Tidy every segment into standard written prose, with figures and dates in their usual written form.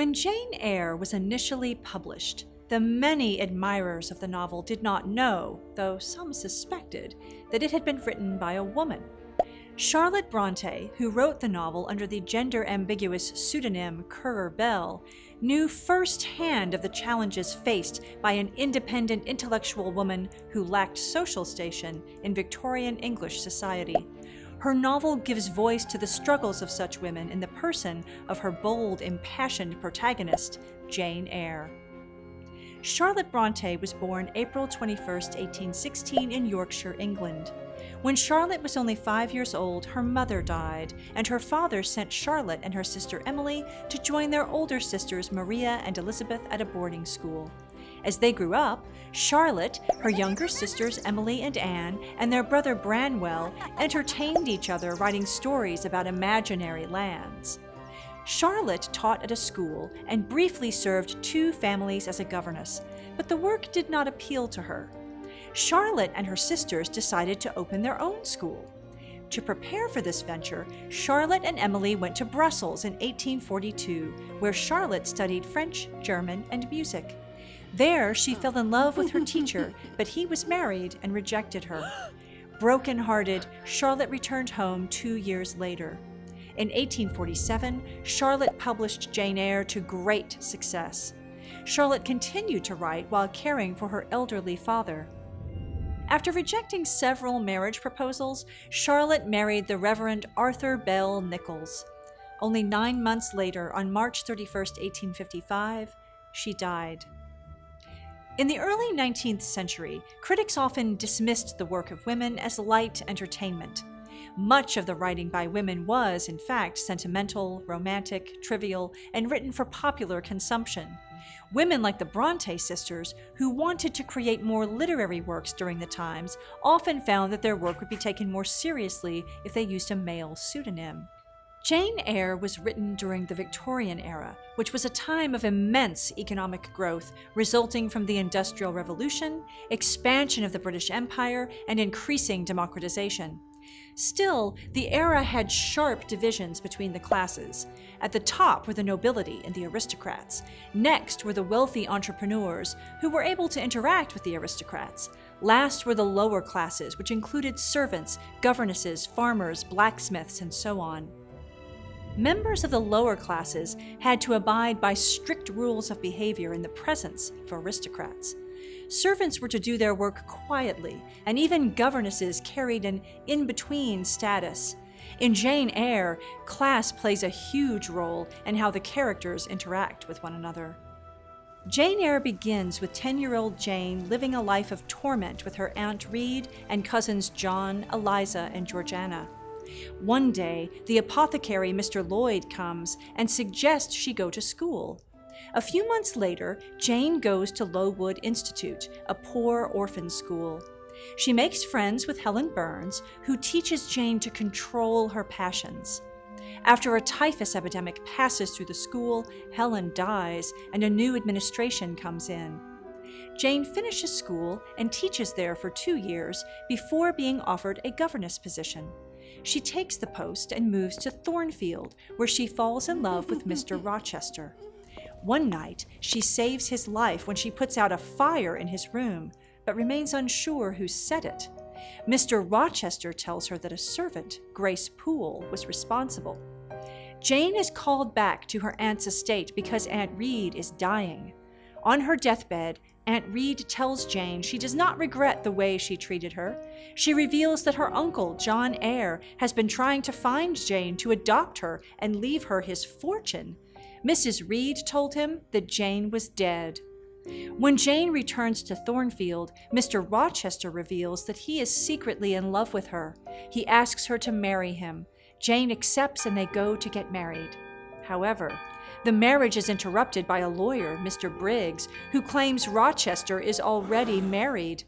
When Jane Eyre was initially published, the many admirers of the novel did not know, though some suspected, that it had been written by a woman. Charlotte Bronte, who wrote the novel under the gender-ambiguous pseudonym Currer Bell, knew firsthand of the challenges faced by an independent intellectual woman who lacked social station in Victorian English society. Her novel gives voice to the struggles of such women in the person of her bold, impassioned protagonist, Jane Eyre. Charlotte Bronte was born April 21, 1816 in Yorkshire, England. When Charlotte was only 5 years old, her mother died, and her father sent Charlotte and her sister Emily to join their older sisters Maria and Elizabeth at a boarding school. As they grew up, Charlotte, her younger sisters Emily and Anne, and their brother Branwell entertained each other writing stories about imaginary lands. Charlotte taught at a school and briefly served 2 families as a governess, but the work did not appeal to her. Charlotte and her sisters decided to open their own school. To prepare for this venture, Charlotte and Emily went to Brussels in 1842, where Charlotte studied French, German, and music. There, she fell in love with her teacher, but he was married and rejected her. Broken-hearted, Charlotte returned home 2 years later. In 1847, Charlotte published Jane Eyre to great success. Charlotte continued to write while caring for her elderly father. After rejecting several marriage proposals, Charlotte married the Reverend Arthur Bell Nichols. Only 9 months later, on March 31, 1855, she died. In the early 19th century, critics often dismissed the work of women as light entertainment. Much of the writing by women was, in fact, sentimental, romantic, trivial, and written for popular consumption. Women like the Bronte sisters, who wanted to create more literary works during the times, often found that their work would be taken more seriously if they used a male pseudonym. Jane Eyre was written during the Victorian era, which was a time of immense economic growth resulting from the Industrial Revolution, expansion of the British Empire, and increasing democratization. Still, the era had sharp divisions between the classes. At the top were the nobility and the aristocrats. Next were the wealthy entrepreneurs, who were able to interact with the aristocrats. Last were the lower classes, which included servants, governesses, farmers, blacksmiths, and so on. Members of the lower classes had to abide by strict rules of behavior in the presence of aristocrats. Servants were to do their work quietly, and even governesses carried an in-between status. In Jane Eyre, class plays a huge role in how the characters interact with one another. Jane Eyre begins with 10-year-old Jane living a life of torment with her Aunt Reed and cousins John, Eliza, and Georgiana. One day, the apothecary Mr. Lloyd comes and suggests she go to school. A few months later, Jane goes to Lowood Institute, a poor orphan school. She makes friends with Helen Burns, who teaches Jane to control her passions. After a typhus epidemic passes through the school, Helen dies, and a new administration comes in. Jane finishes school and teaches there for 2 years before being offered a governess position. She takes the post and moves to Thornfield, where she falls in love with Mr. Rochester. One night, she saves his life when she puts out a fire in his room, but remains unsure who set it. Mr. Rochester tells her that a servant, Grace Poole, was responsible. Jane is called back to her aunt's estate because Aunt Reed is dying. On her deathbed, Aunt Reed tells Jane she does not regret the way she treated her. She reveals that her uncle, John Eyre, has been trying to find Jane to adopt her and leave her his fortune. Mrs. Reed told him that Jane was dead. When Jane returns to Thornfield, Mr. Rochester reveals that he is secretly in love with her. He asks her to marry him. Jane accepts and they go to get married. However, the marriage is interrupted by a lawyer, Mr. Briggs, who claims Rochester is already married.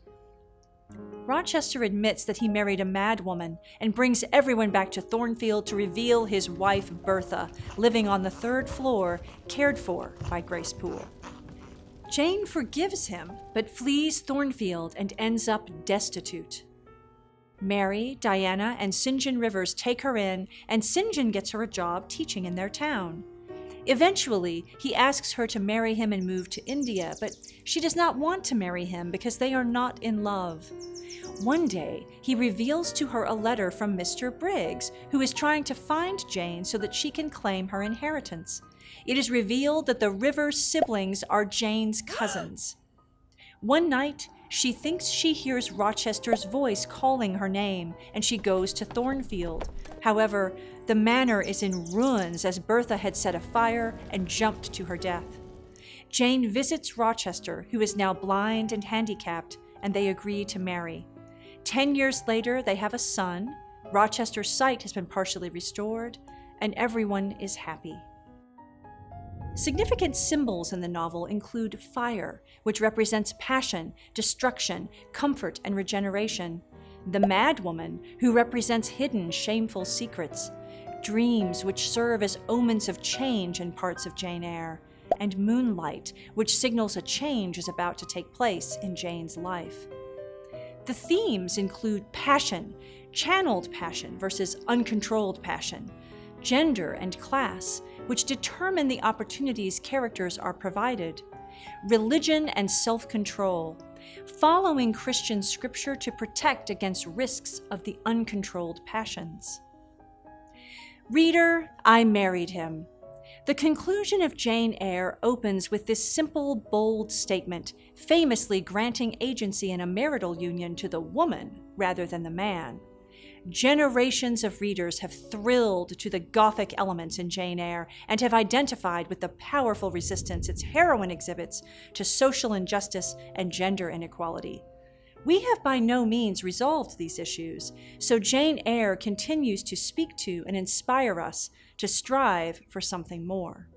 Rochester admits that he married a madwoman and brings everyone back to Thornfield to reveal his wife Bertha, living on the 3rd floor, cared for by Grace Poole. Jane forgives him, but flees Thornfield and ends up destitute. Mary, Diana, and St. John Rivers take her in, and St. John gets her a job teaching in their town. Eventually, he asks her to marry him and move to India, but she does not want to marry him because they are not in love. One day, he reveals to her a letter from Mr. Briggs, who is trying to find Jane so that she can claim her inheritance. It is revealed that the Rivers siblings are Jane's cousins. One night, she thinks she hears Rochester's voice calling her name, and she goes to Thornfield. However, the manor is in ruins as Bertha had set a fire and jumped to her death. Jane visits Rochester, who is now blind and handicapped, and they agree to marry. 10 years later, they have a son, Rochester's sight has been partially restored, and everyone is happy. Significant symbols in the novel include fire, which represents passion, destruction, comfort, and regeneration; the madwoman, who represents hidden, shameful secrets; dreams, which serve as omens of change in parts of Jane Eyre; and moonlight, which signals a change is about to take place in Jane's life. The themes include passion, channeled passion versus uncontrolled passion, gender and class, which determine the opportunities characters are provided, religion and self-control, following Christian scripture to protect against risks of the uncontrolled passions. Reader, I married him. The conclusion of Jane Eyre opens with this simple, bold statement, famously granting agency in a marital union to the woman rather than the man. Generations of readers have thrilled to the Gothic elements in Jane Eyre and have identified with the powerful resistance its heroine exhibits to social injustice and gender inequality. We have by no means resolved these issues, so Jane Eyre continues to speak to and inspire us to strive for something more.